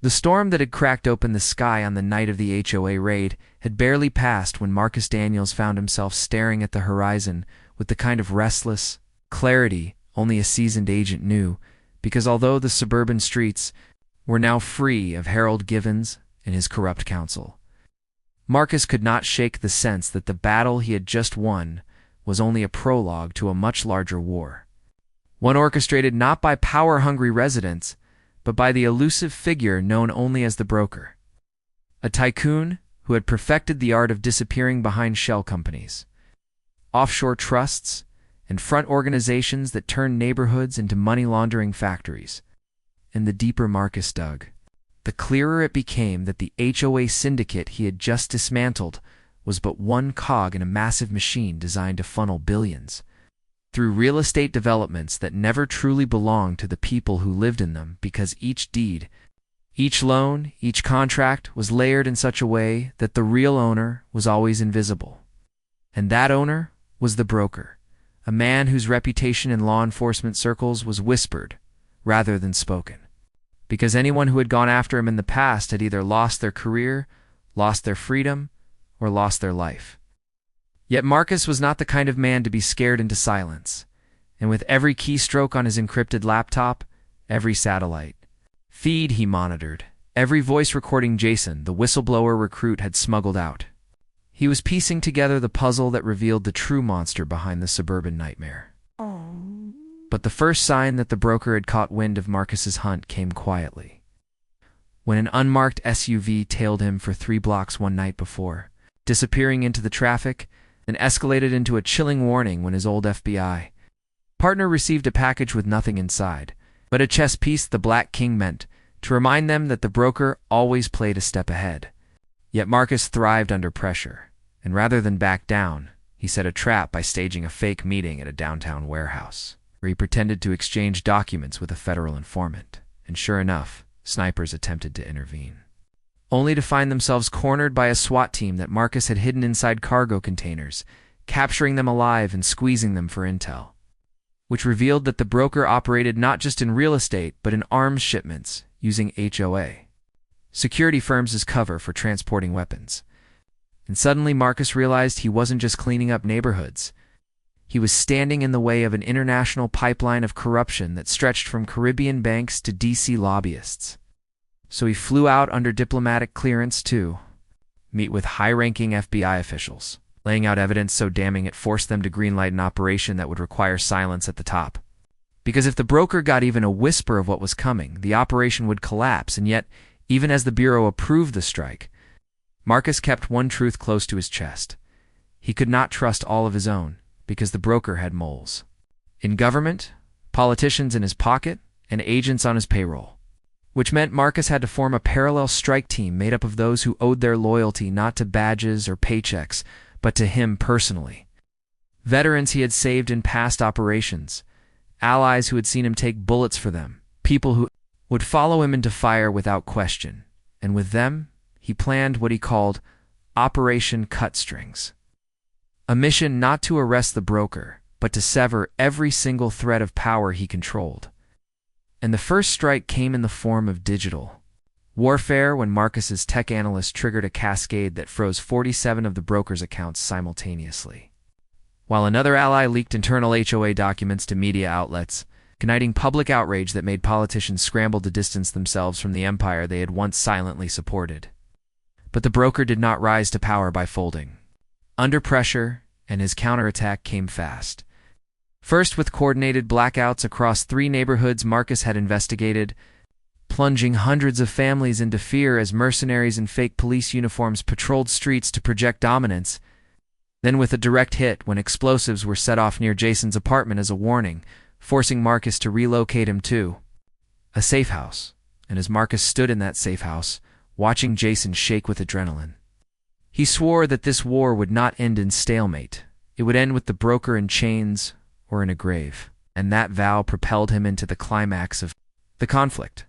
The storm that had cracked open the sky on the night of the HOA raid had barely passed when Marcus Daniels found himself staring at the horizon with the kind of restless clarity only a seasoned agent knew, because although the suburban streets were now free of Harold Givens and his corrupt council, Marcus could not shake the sense that the battle he had just won was only a prologue to a much larger war, one orchestrated not by power-hungry residents, but by the elusive figure known only as the broker, a tycoon who had perfected the art of disappearing behind shell companies, offshore trusts, and front organizations that turned neighborhoods into money-laundering factories. And the deeper Marcus dug, the clearer it became that the HOA syndicate he had just dismantled was but one cog in a massive machine designed to funnel billions through real estate developments that never truly belonged to the people who lived in them, because each deed, each loan, each contract was layered in such a way that the real owner was always invisible. And that owner was the broker, a man whose reputation in law enforcement circles was whispered rather than spoken, because anyone who had gone after him in the past had either lost their career, lost their freedom, or lost their life. Yet Marcus was not the kind of man to be scared into silence, and with every keystroke on his encrypted laptop, every satellite feed he monitored, every voice recording Jason, the whistleblower recruit, had smuggled out, he was piecing together the puzzle that revealed the true monster behind the suburban nightmare. But the first sign that the broker had caught wind of Marcus's hunt came quietly, when an unmarked SUV tailed him for 3 blocks one night before, disappearing into the traffic, and escalated into a chilling warning when his old FBI partner received a package with nothing inside but a chess piece the Black King meant to remind them that the broker always played a step ahead. Yet Marcus thrived under pressure, and rather than back down, he set a trap by staging a fake meeting at a downtown warehouse, where he pretended to exchange documents with a federal informant, and sure enough, snipers attempted to intervene, only to find themselves cornered by a SWAT team that Marcus had hidden inside cargo containers, capturing them alive and squeezing them for intel, which revealed that the broker operated not just in real estate but in arms shipments using HOA security firms as cover for transporting weapons. And suddenly Marcus realized he wasn't just cleaning up neighborhoods. He was standing in the way of an international pipeline of corruption that stretched from Caribbean banks to DC lobbyists. So he flew out under diplomatic clearance to meet with high-ranking FBI officials, laying out evidence so damning it forced them to greenlight an operation that would require silence at the top. Because if the broker got even a whisper of what was coming, the operation would collapse, and yet, even as the Bureau approved the strike, Marcus kept one truth close to his chest. He could not trust all of his own, because the broker had moles in government, politicians in his pocket, and agents on his payroll, which meant Marcus had to form a parallel strike team made up of those who owed their loyalty not to badges or paychecks, but to him personally. Veterans he had saved in past operations, allies who had seen him take bullets for them, people who would follow him into fire without question, and with them, he planned what he called Operation Cut Strings. A mission not to arrest the broker, but to sever every single thread of power he controlled. And the first strike came in the form of digital warfare when Marcus's tech analyst triggered a cascade that froze 47 of the broker's accounts simultaneously, while another ally leaked internal HOA documents to media outlets, igniting public outrage that made politicians scramble to distance themselves from the empire they had once silently supported. But the broker did not rise to power by folding under pressure, and his counterattack came fast. First, with coordinated blackouts across 3 neighborhoods Marcus had investigated, plunging hundreds of families into fear as mercenaries in fake police uniforms patrolled streets to project dominance. Then with a direct hit when explosives were set off near Jason's apartment as a warning, forcing Marcus to relocate him to a safe house. And as Marcus stood in that safe house, watching Jason shake with adrenaline, he swore that this war would not end in stalemate. It would end with the broker in chains or in a grave. And that vow propelled him into the climax of the conflict,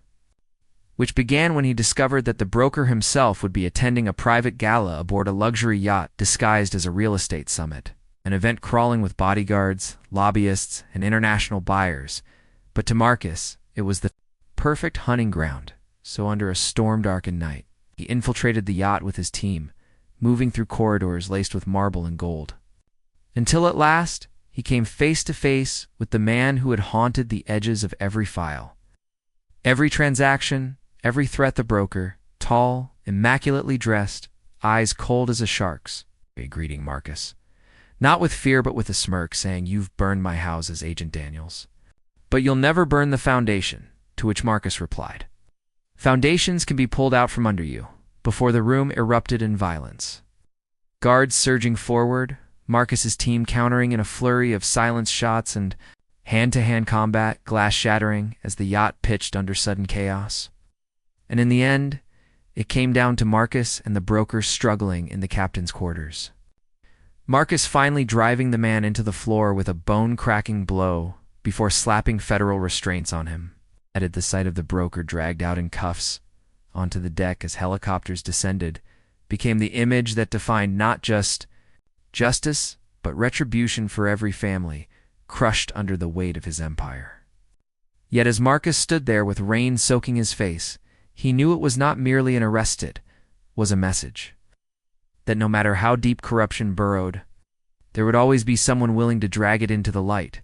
which began when he discovered that the broker himself would be attending a private gala aboard a luxury yacht disguised as a real estate summit, an event crawling with bodyguards, lobbyists, and international buyers. But to Marcus, it was the perfect hunting ground, So under a storm-darkened night, he infiltrated the yacht with his team, moving through corridors laced with marble and gold. Until at last, he came face to face with the man who had haunted the edges of every file. Every transaction, every threat the broker, tall, immaculately dressed, eyes cold as a shark's, greeting Marcus. Not with fear but with a smirk, saying, "You've burned my houses, Agent Daniels. But you'll never burn the foundation," to which Marcus replied. Foundations can be pulled out from under you. Before the room erupted in violence. Guards surging forward, Marcus's team countering in a flurry of silence shots and hand-to-hand combat, glass shattering as the yacht pitched under sudden chaos. And in the end, it came down to Marcus and the broker struggling in the captain's quarters. Marcus finally driving the man into the floor with a bone-cracking blow before slapping federal restraints on him. At the sight of the broker dragged out in cuffs onto the deck as helicopters descended became the image that defined not just justice, but retribution for every family crushed under the weight of his empire. Yet as Marcus stood there with rain soaking his face, he knew it was not merely an arrested, was a message. That no matter how deep corruption burrowed, there would always be someone willing to drag it into the light,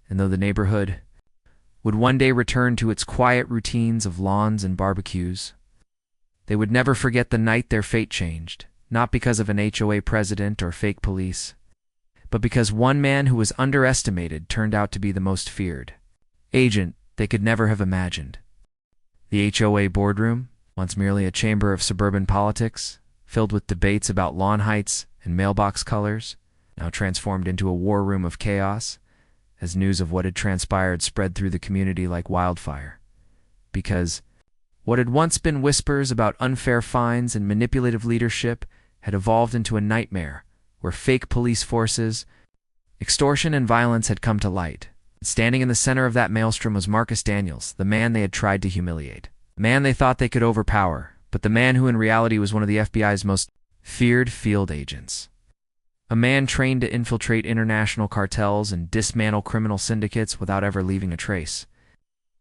and though the neighborhood would one day return to its quiet routines of lawns and barbecues, they would never forget the night their fate changed, not because of an HOA president or fake police, but because one man who was underestimated turned out to be the most feared agent they could never have imagined. The HOA boardroom, once merely a chamber of suburban politics, filled with debates about lawn heights and mailbox colors, now transformed into a war room of chaos, as news of what had transpired spread through the community like wildfire. Because what had once been whispers about unfair fines and manipulative leadership had evolved into a nightmare where fake police forces, extortion, and violence had come to light. Standing in the center of that maelstrom was Marcus Daniels, the man they had tried to humiliate. The man they thought they could overpower, but the man who in reality was one of the FBI's most feared field agents. A man trained to infiltrate international cartels and dismantle criminal syndicates without ever leaving a trace.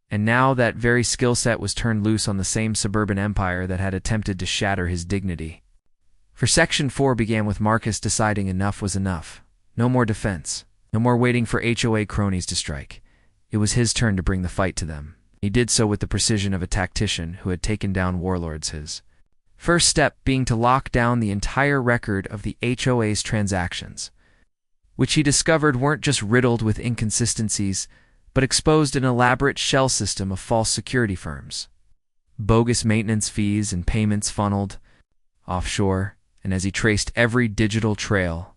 And now that very skill set was turned loose on the same suburban empire that had attempted to shatter his dignity. For Section 4 began with Marcus deciding enough was enough. No more defense. No more waiting for HOA cronies to strike. It was his turn to bring the fight to them. He did so with the precision of a tactician who had taken down warlords. His first step being to lock down the entire record of the HOA's transactions, which he discovered weren't just riddled with inconsistencies, but exposed an elaborate shell system of false security firms. Bogus maintenance fees and payments funneled offshore, and as he traced every digital trail,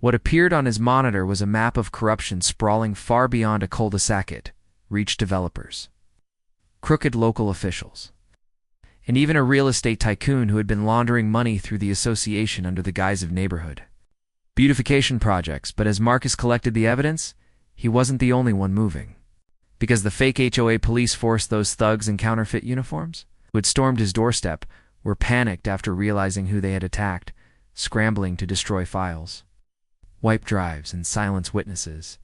what appeared on his monitor was a map of corruption sprawling far beyond a cul-de-sac. It reached developers, crooked local officials, and even a real estate tycoon who had been laundering money through the association under the guise of neighborhood beautification projects. But as Marcus collected the evidence, he wasn't the only one moving. Because the fake HOA police force, those thugs in counterfeit uniforms, who had stormed his doorstep, were panicked after realizing who they had attacked, scrambling to destroy files, wipe drives, and silence witnesses.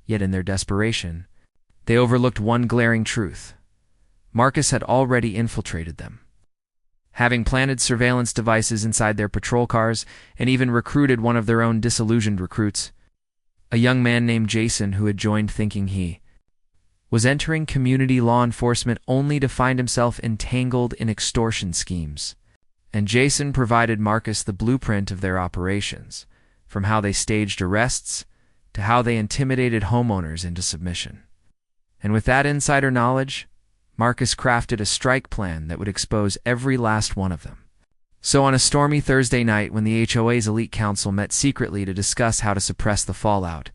Yet in their desperation, they overlooked one glaring truth. Marcus had already infiltrated them, having planted surveillance devices inside their patrol cars and even recruited one of their own disillusioned recruits, a young man named Jason who had joined thinking he was entering community law enforcement only to find himself entangled in extortion schemes. And Jason provided Marcus the blueprint of their operations, from how they staged arrests to how they intimidated homeowners into submission. And with that insider knowledge, Marcus crafted a strike plan that would expose every last one of them. So on a stormy Thursday night, when the HOA's elite council met secretly to discuss how to suppress the fallout,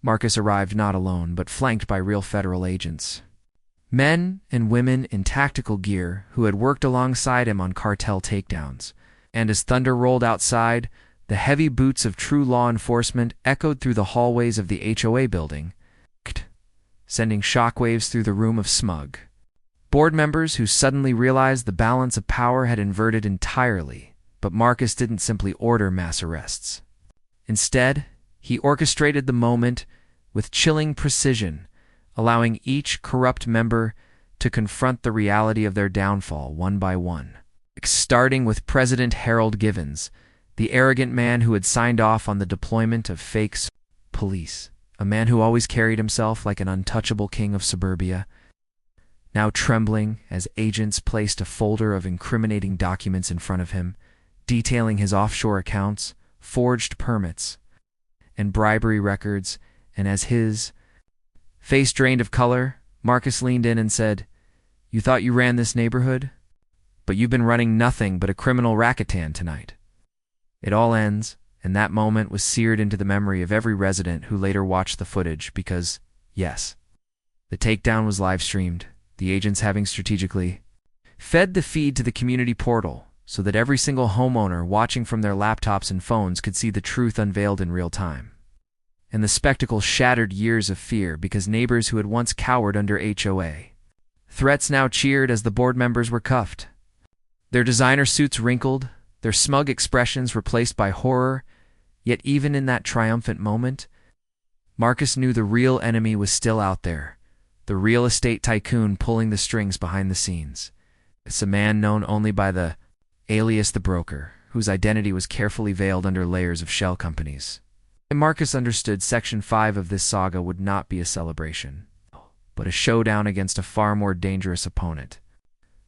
Marcus arrived not alone, but flanked by real federal agents. Men and women in tactical gear who had worked alongside him on cartel takedowns. And as thunder rolled outside, the heavy boots of true law enforcement echoed through the hallways of the HOA building, sending shockwaves through the room of smug board members who suddenly realized the balance of power had inverted entirely. But Marcus didn't simply order mass arrests. Instead, he orchestrated the moment with chilling precision, allowing each corrupt member to confront the reality of their downfall one by one. Starting with President Harold Givens, the arrogant man who had signed off on the deployment of fake police, a man who always carried himself like an untouchable king of suburbia, now trembling as agents placed a folder of incriminating documents in front of him, detailing his offshore accounts, forged permits, and bribery records, and as his face drained of color, Marcus leaned in and said, "You thought you ran this neighborhood? But you've been running nothing but a criminal racketeer tonight." It all ends, and that moment was seared into the memory of every resident who later watched the footage because, yes, the takedown was live-streamed, the agents having strategically fed the feed to the community portal so that every single homeowner watching from their laptops and phones could see the truth unveiled in real time. And the spectacle shattered years of fear because neighbors who had once cowered under HOA threats now cheered as the board members were cuffed. Their designer suits wrinkled, their smug expressions replaced by horror, yet even in that triumphant moment, Marcus knew the real enemy was still out there, the real estate tycoon pulling the strings behind the scenes. It's a man known only by the alias the broker, whose identity was carefully veiled under layers of shell companies. And Marcus understood Section 5 of this saga would not be a celebration, but a showdown against a far more dangerous opponent.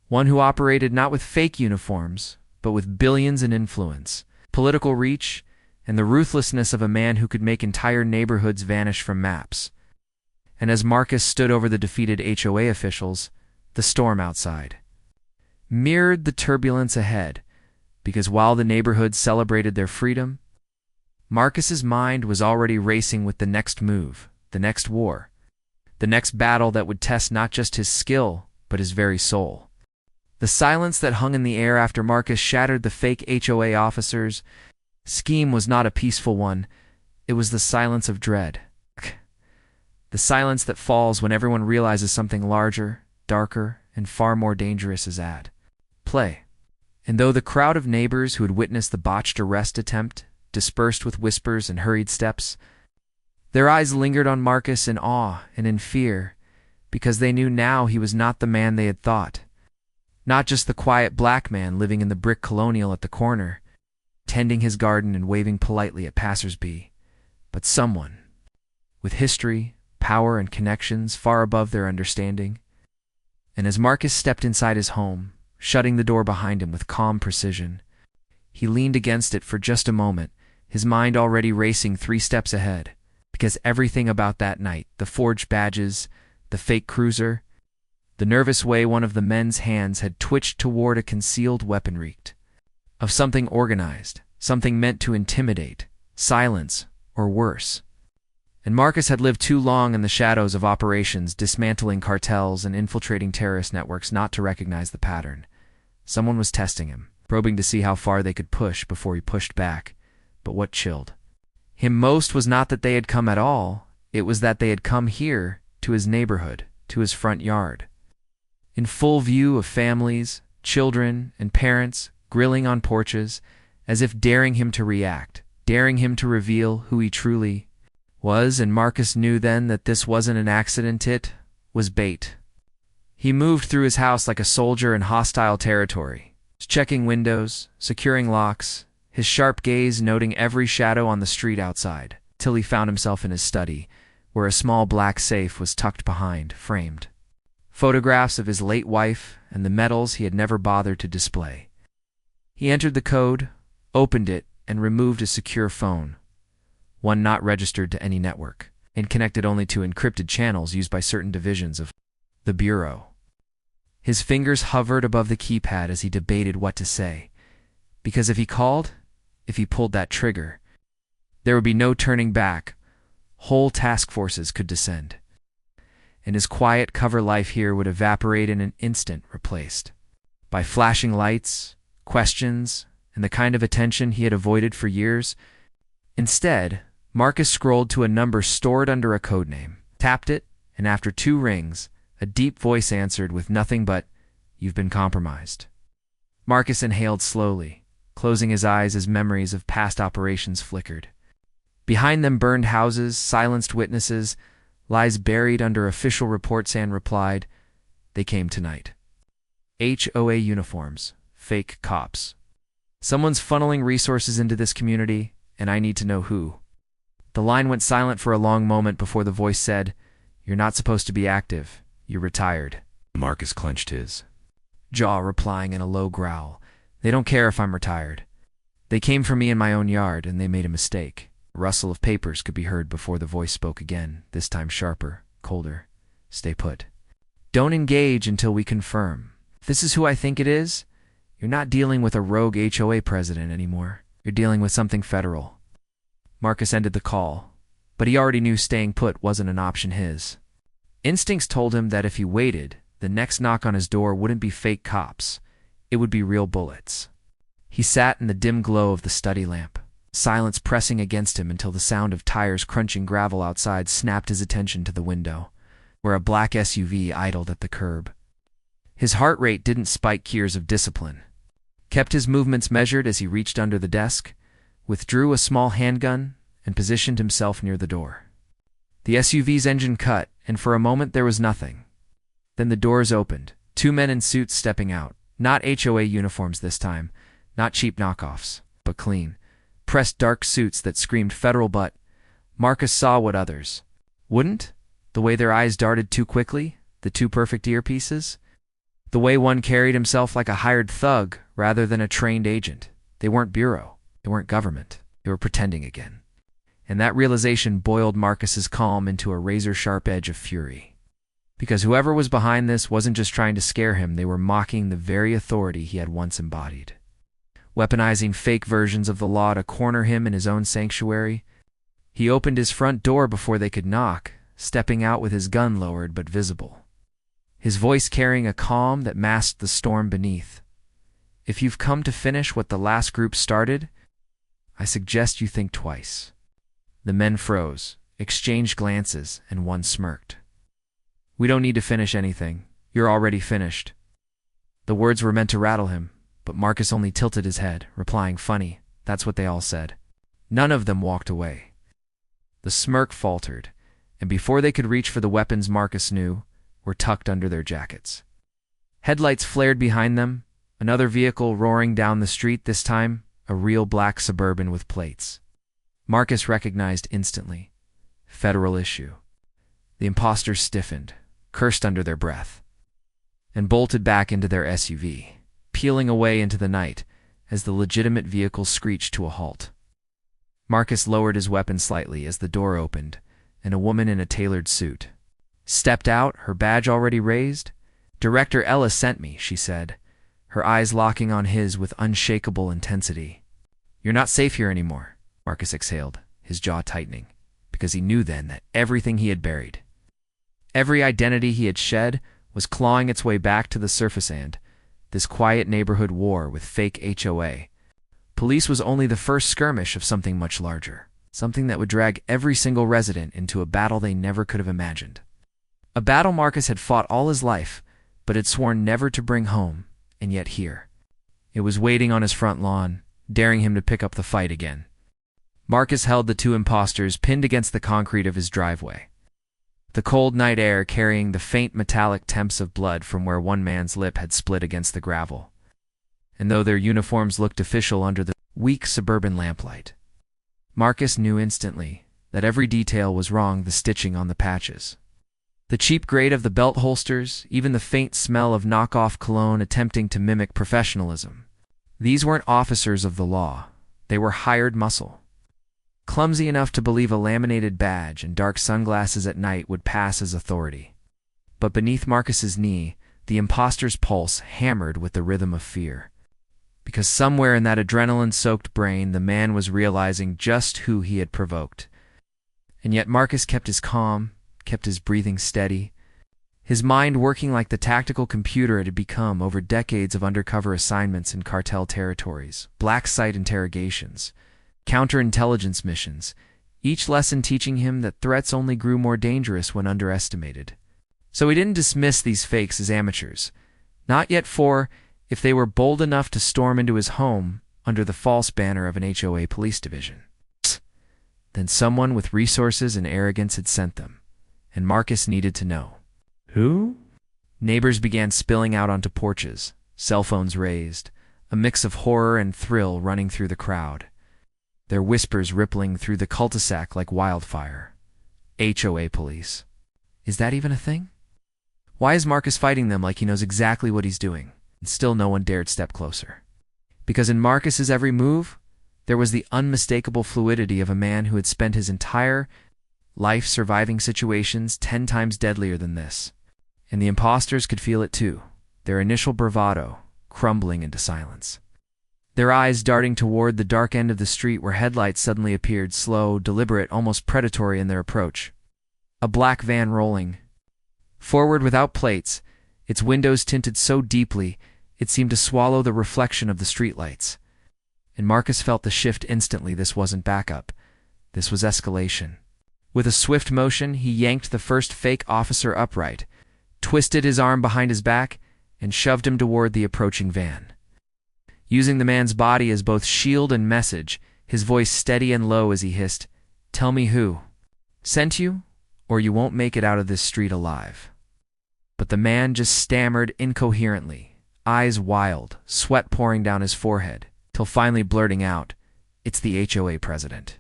One who operated not with fake uniforms, but with billions in influence, political reach, and the ruthlessness of a man who could make entire neighborhoods vanish from maps. And as Marcus stood over the defeated HOA officials, the storm outside mirrored the turbulence ahead, because while the neighborhoods celebrated their freedom, Marcus's mind was already racing with the next move, the next war, the next battle that would test not just his skill, but his very soul. The silence that hung in the air after Marcus shattered the fake HOA officers' scheme was not a peaceful one. It was the silence of dread. The silence that falls when everyone realizes something larger, darker, and far more dangerous is at play. And though the crowd of neighbors who had witnessed the botched arrest attempt dispersed with whispers and hurried steps, their eyes lingered on Marcus in awe and in fear, because they knew now he was not the man they had thought. Not just the quiet black man living in the brick colonial at the corner, tending his garden and waving politely at passers-by, but someone with history, power, and connections far above their understanding. And as Marcus stepped inside his home, shutting the door behind him with calm precision, he leaned against it for just a moment, his mind already racing 3 steps ahead, because everything about that night, the forged badges, the fake cruiser, the nervous way one of the men's hands had twitched toward a concealed weapon reeked of something organized, something meant to intimidate, silence, or worse. And Marcus had lived too long in the shadows of operations, dismantling cartels and infiltrating terrorist networks not to recognize the pattern. Someone was testing him, probing to see how far they could push before he pushed back. But what chilled him most was not that they had come at all, it was that they had come here, to his neighborhood, to his front yard. In full view of families, children, and parents, grilling on porches, as if daring him to react, daring him to reveal who he truly was, and Marcus knew then that this wasn't an accident, it was bait. He moved through his house like a soldier in hostile territory, checking windows, securing locks, his sharp gaze noting every shadow on the street outside, till he found himself in his study, where a small black safe was tucked behind, framed. Photographs of his late wife and the medals he had never bothered to display. He entered the code, opened it, and removed a secure phone, one not registered to any network, and connected only to encrypted channels used by certain divisions of the Bureau. His fingers hovered above the keypad as he debated what to say, because if he called, if he pulled that trigger, there would be no turning back. Whole task forces could descend, and his quiet cover life here would evaporate in an instant, replaced by flashing lights, questions, and the kind of attention he had avoided for years. Instead, Marcus scrolled to a number stored under a codename, tapped it, and after 2 rings, a deep voice answered with nothing but, "You've been compromised." Marcus inhaled slowly, closing his eyes as memories of past operations flickered. Behind them burned houses, silenced witnesses, lies buried under official reports, and replied, "They came tonight." HOA uniforms, fake cops. Someone's funneling resources into this community, and I need to know who. The line went silent for a long moment before the voice said, "You're not supposed to be active. You're retired." Marcus clenched his jaw, replying in a low growl, "They don't care if I'm retired. They came for me in my own yard, and they made a mistake." A rustle of papers could be heard before the voice spoke again, this time sharper, colder. "Stay put. Don't engage until we confirm. If this is who I think it is, you're not dealing with a rogue HOA president anymore. You're dealing with something federal." Marcus ended the call, but he already knew staying put wasn't an option his. Instincts told him that if he waited, the next knock on his door wouldn't be fake cops. It would be real bullets. He sat in the dim glow of the study lamp, silence pressing against him until the sound of tires crunching gravel outside snapped his attention to the window, where a black SUV idled at the curb. His heart rate didn't spike years of discipline. Kept his movements measured as he reached under the desk, withdrew a small handgun, and positioned himself near the door. The SUV's engine cut, and for a moment there was nothing. Then the doors opened, 2 men in suits stepping out, not HOA uniforms this time, not cheap knockoffs, but clean, pressed dark suits that screamed federal. But Marcus saw what others wouldn't, the way their eyes darted too quickly, the two perfect earpieces, the way one carried himself like a hired thug rather than a trained agent. They weren't bureau, they weren't government, they were pretending again. And that realization boiled Marcus's calm into a razor-sharp edge of fury. Because whoever was behind this wasn't just trying to scare him, they were mocking the very authority he had once embodied. Weaponizing fake versions of the law to corner him in his own sanctuary, he opened his front door before they could knock, stepping out with his gun lowered but visible. His voice carrying a calm that masked the storm beneath. "If you've come to finish what the last group started, I suggest you think twice." The men froze, exchanged glances, and one smirked. "We don't need to finish anything. You're already finished." The words were meant to rattle him, but Marcus only tilted his head, replying, "Funny, that's what they all said." None of them walked away. The smirk faltered, and before they could reach for the weapons Marcus knew were tucked under their jackets. Headlights flared behind them, another vehicle roaring down the street, this time a real black Suburban with plates. Marcus recognized instantly. Federal issue. The imposters stiffened, cursed under their breath, and bolted back into their SUV, peeling away into the night as the legitimate vehicle screeched to a halt. Marcus lowered his weapon slightly as the door opened, and a woman in a tailored suit stepped out, her badge already raised. "Director Ellis sent me," she said, her eyes locking on his with unshakable intensity. "You're not safe here anymore," Marcus exhaled, his jaw tightening, because he knew then that everything he had buried, every identity he had shed, was clawing its way back to the surface, and this quiet neighborhood war with fake HOA police was only the first skirmish of something much larger, something that would drag every single resident into a battle they never could have imagined. A battle Marcus had fought all his life, but had sworn never to bring home, and yet here. It was waiting on his front lawn, daring him to pick up the fight again. Marcus held the two imposters pinned against the concrete of his driveway, the cold night air carrying the faint metallic temps of blood from where one man's lip had split against the gravel. And though their uniforms looked official under the weak suburban lamplight, Marcus knew instantly that every detail was wrong, the stitching on the patches, the cheap grade of the belt holsters, even the faint smell of knockoff cologne attempting to mimic professionalism. These weren't officers of the law. They were hired muscle, clumsy enough to believe a laminated badge and dark sunglasses at night would pass as authority. But beneath Marcus's knee, the imposter's pulse hammered with the rhythm of fear. Because somewhere in that adrenaline-soaked brain, the man was realizing just who he had provoked. And yet Marcus kept his calm, kept his breathing steady, his mind working like the tactical computer it had become over decades of undercover assignments in cartel territories, black site interrogations, counterintelligence missions, each lesson teaching him that threats only grew more dangerous when underestimated. So he didn't dismiss these fakes as amateurs, not yet, for if they were bold enough to storm into his home under the false banner of an HOA police division, Then someone with resources and arrogance had sent them, and Marcus needed to know. Who? Neighbors began spilling out onto porches, cell phones raised, a mix of horror and thrill running through the crowd, their whispers rippling through the cul-de-sac like wildfire. HOA police. Is that even a thing? Why is Marcus fighting them like he knows exactly what he's doing? And still no one dared step closer. Because in Marcus's every move, there was the unmistakable fluidity of a man who had spent his entire life surviving situations 10 times deadlier than this. And the imposters could feel it too, their initial bravado crumbling into silence. Their eyes darting toward the dark end of the street where headlights suddenly appeared, slow, deliberate, almost predatory in their approach. A black van rolling forward without plates, its windows tinted so deeply it seemed to swallow the reflection of the streetlights. And Marcus felt the shift instantly. This wasn't backup. This was escalation. With a swift motion, he yanked the first fake officer upright, twisted his arm behind his back, and shoved him toward the approaching van. Using the man's body as both shield and message, his voice steady and low as he hissed, "Tell me who sent you, or you won't make it out of this street alive." But the man just stammered incoherently, eyes wild, sweat pouring down his forehead, till finally blurting out, "It's the HOA president.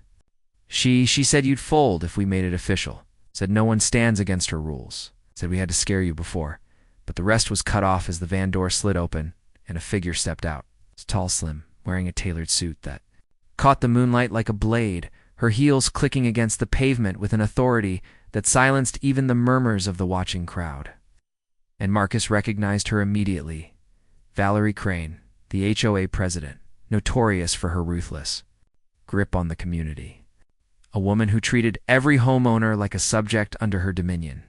She said you'd fold if we made it official. Said no one stands against her rules. Said we had to scare you before." But the rest was cut off as the van door slid open and a figure stepped out. It's tall, slim, wearing a tailored suit that caught the moonlight like a blade, her heels clicking against the pavement with an authority that silenced even the murmurs of the watching crowd. And Marcus recognized her immediately. Valerie Crane, the HOA president, notorious for her ruthless grip on the community. A woman who treated every homeowner like a subject under her dominion.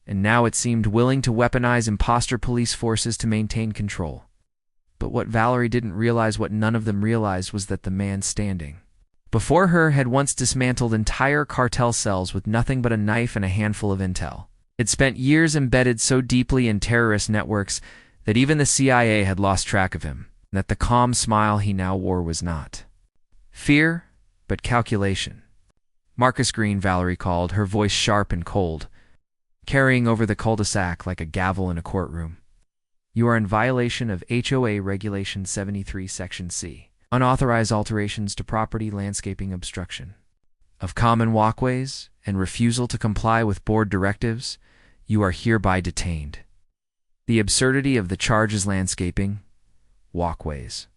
And now it seemed willing to weaponize imposter police forces to maintain control. But what Valerie didn't realize, what none of them realized, was that the man standing before her had once dismantled entire cartel cells with nothing but a knife and a handful of intel. Had spent years embedded so deeply in terrorist networks that even the CIA had lost track of him, and that the calm smile he now wore was not fear, but calculation. "Marcus Green," Valerie called, her voice sharp and cold, carrying over the cul-de-sac like a gavel in a courtroom. "You are in violation of HOA Regulation 73, Section C, unauthorized alterations to property, landscaping, obstruction of common walkways, and refusal to comply with board directives. You are hereby detained." The absurdity of the charge is landscaping, walkways.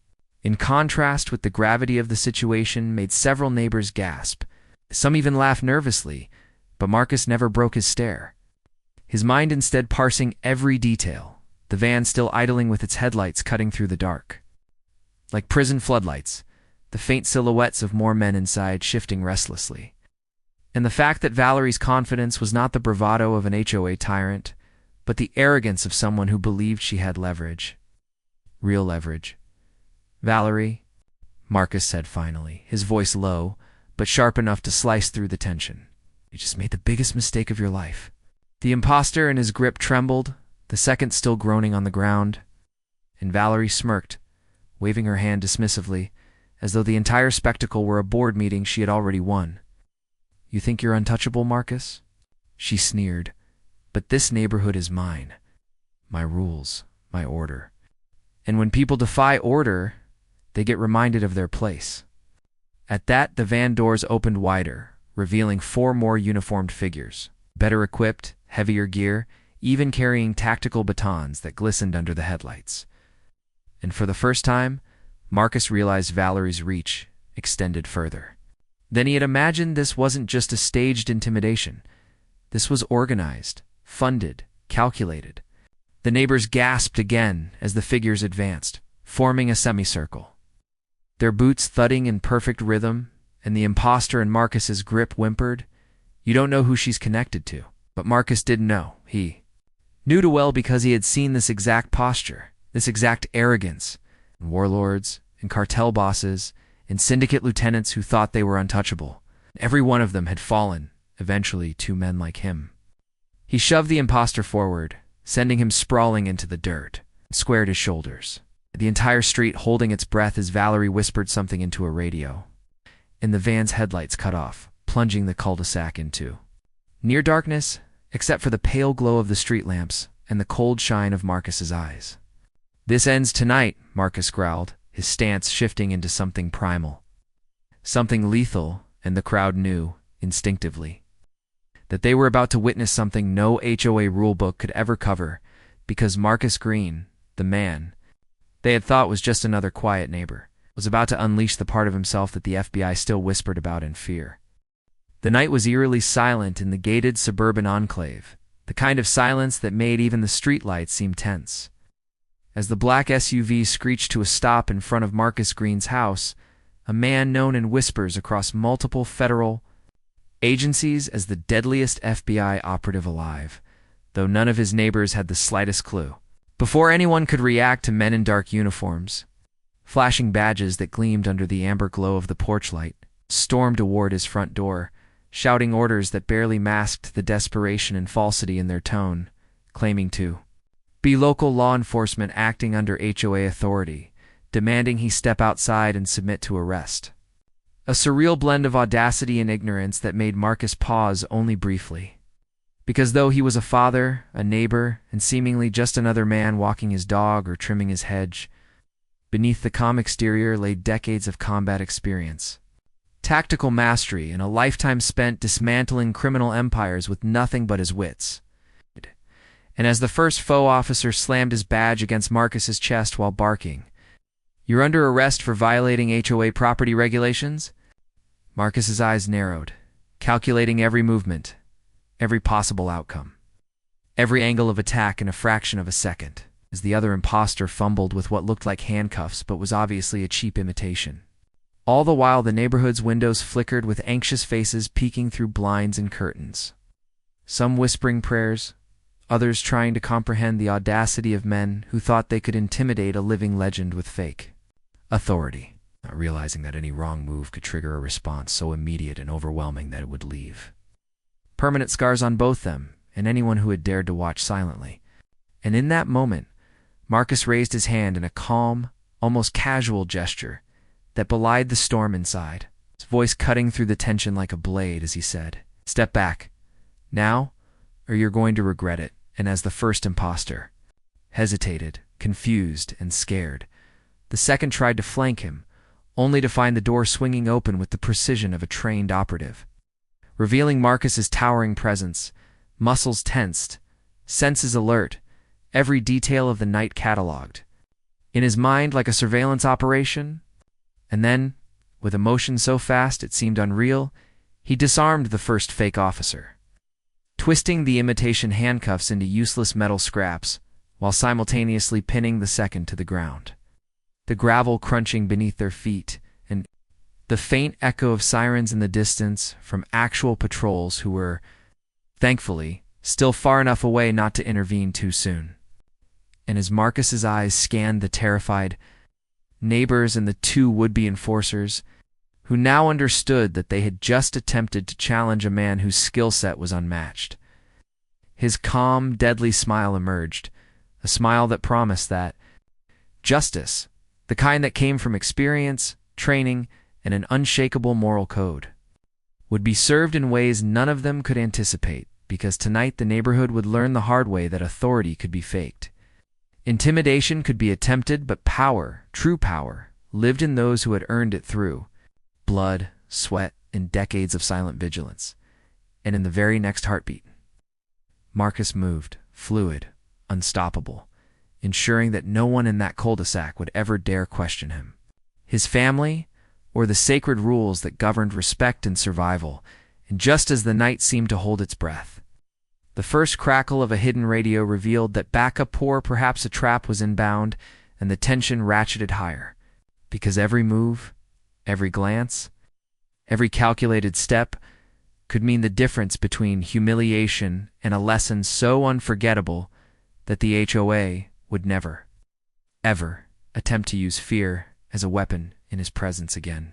In contrast with the gravity of the situation made several neighbors gasp. Some even laughed nervously, but Marcus never broke his stare. His mind instead parsing every detail, the van still idling with its headlights cutting through the dark. Like prison floodlights, the faint silhouettes of more men inside shifting restlessly. And the fact that Valerie's confidence was not the bravado of an HOA tyrant, but the arrogance of someone who believed she had leverage. Real leverage. "Valerie," Marcus said finally, his voice low, but sharp enough to slice through the tension. "You just made the biggest mistake of your life." The imposter in his grip trembled, the second still groaning on the ground, and Valerie smirked, waving her hand dismissively, as though the entire spectacle were a board meeting she had already won. "You think you're untouchable, Marcus?" She sneered. "But this neighborhood is mine. My rules, my order. And when people defy order, they get reminded of their place." At that, the van doors opened wider, revealing 4 more uniformed figures, better equipped, heavier gear, even carrying tactical batons that glistened under the headlights. And for the first time, Marcus realized Valerie's reach extended further. Then he had imagined this wasn't just a staged intimidation. This was organized, funded, calculated. The neighbors gasped again as the figures advanced, forming a semicircle. Their boots thudding in perfect rhythm, and the imposter in Marcus's grip whimpered, "You don't know who she's connected to." But Marcus didn't know. He knew too well, because he had seen this exact posture, this exact arrogance, in warlords, in cartel bosses, in syndicate lieutenants who thought they were untouchable. Every one of them had fallen, eventually, to men like him. He shoved the imposter forward, sending him sprawling into the dirt, and squared his shoulders. The entire street holding its breath as Valerie whispered something into a radio. And the van's headlights cut off. plunging the cul-de-sac into near darkness, except for the pale glow of the street lamps and the cold shine of Marcus's eyes. "This ends tonight," Marcus growled, his stance shifting into something primal. Something lethal, and the crowd knew, instinctively, that they were about to witness something no HOA rulebook could ever cover, because Marcus Green, the man they had thought was just another quiet neighbor, was about to unleash the part of himself that the FBI still whispered about in fear. The night was eerily silent in the gated suburban enclave, the kind of silence that made even the streetlights seem tense. As the black SUV screeched to a stop in front of Marcus Green's house, a man known in whispers across multiple federal agencies as the deadliest FBI operative alive, though none of his neighbors had the slightest clue. Before anyone could react to men in dark uniforms, flashing badges that gleamed under the amber glow of the porch light, stormed toward his front door, shouting orders that barely masked the desperation and falsity in their tone, claiming to be local law enforcement acting under HOA authority, demanding he step outside and submit to arrest. A surreal blend of audacity and ignorance that made Marcus pause only briefly. Because though he was a father, a neighbor, and seemingly just another man walking his dog or trimming his hedge, beneath the calm exterior lay decades of combat experience, tactical mastery, and a lifetime spent dismantling criminal empires with nothing but his wits. And as the first faux officer slammed his badge against Marcus's chest while barking, "You're under arrest for violating HOA property regulations?" Marcus's eyes narrowed, calculating every movement, every possible outcome, every angle of attack in a fraction of a second, as the other imposter fumbled with what looked like handcuffs but was obviously a cheap imitation. All the while the neighborhood's windows flickered with anxious faces peeking through blinds and curtains, some whispering prayers, others trying to comprehend the audacity of men who thought they could intimidate a living legend with fake authority, not realizing that any wrong move could trigger a response so immediate and overwhelming that it would leave permanent scars on both them and anyone who had dared to watch silently. And in that moment, Marcus raised his hand in a calm, almost casual gesture that belied the storm inside, his voice cutting through the tension like a blade as he said, "Step back, now, or you're going to regret it." And as the first imposter hesitated, confused and scared, the second tried to flank him, only to find the door swinging open with the precision of a trained operative, revealing Marcus's towering presence, muscles tensed, senses alert, every detail of the night cataloged, in his mind like a surveillance operation. And then, with emotion so fast it seemed unreal, he disarmed the first fake officer, twisting the imitation handcuffs into useless metal scraps while simultaneously pinning the second to the ground, the gravel crunching beneath their feet and the faint echo of sirens in the distance from actual patrols who were, thankfully, still far enough away not to intervene too soon. And as Marcus's eyes scanned the terrified neighbors and the two would-be enforcers, who now understood that they had just attempted to challenge a man whose skill set was unmatched, his calm, deadly smile emerged, a smile that promised that justice, the kind that came from experience, training, and an unshakable moral code, would be served in ways none of them could anticipate, because tonight the neighborhood would learn the hard way that authority could be faked. Intimidation could be attempted, but power, true power, lived in those who had earned it through blood, sweat, and decades of silent vigilance. And in the very next heartbeat, Marcus moved, fluid, unstoppable, ensuring that no one in that cul-de-sac would ever dare question him, his family, or the sacred rules that governed respect and survival. And just as the night seemed to hold its breath, the first crackle of a hidden radio revealed that backup or perhaps a trap was inbound, and the tension ratcheted higher, because every move, every glance, every calculated step could mean the difference between humiliation and a lesson so unforgettable that the HOA would never, ever attempt to use fear as a weapon in his presence again.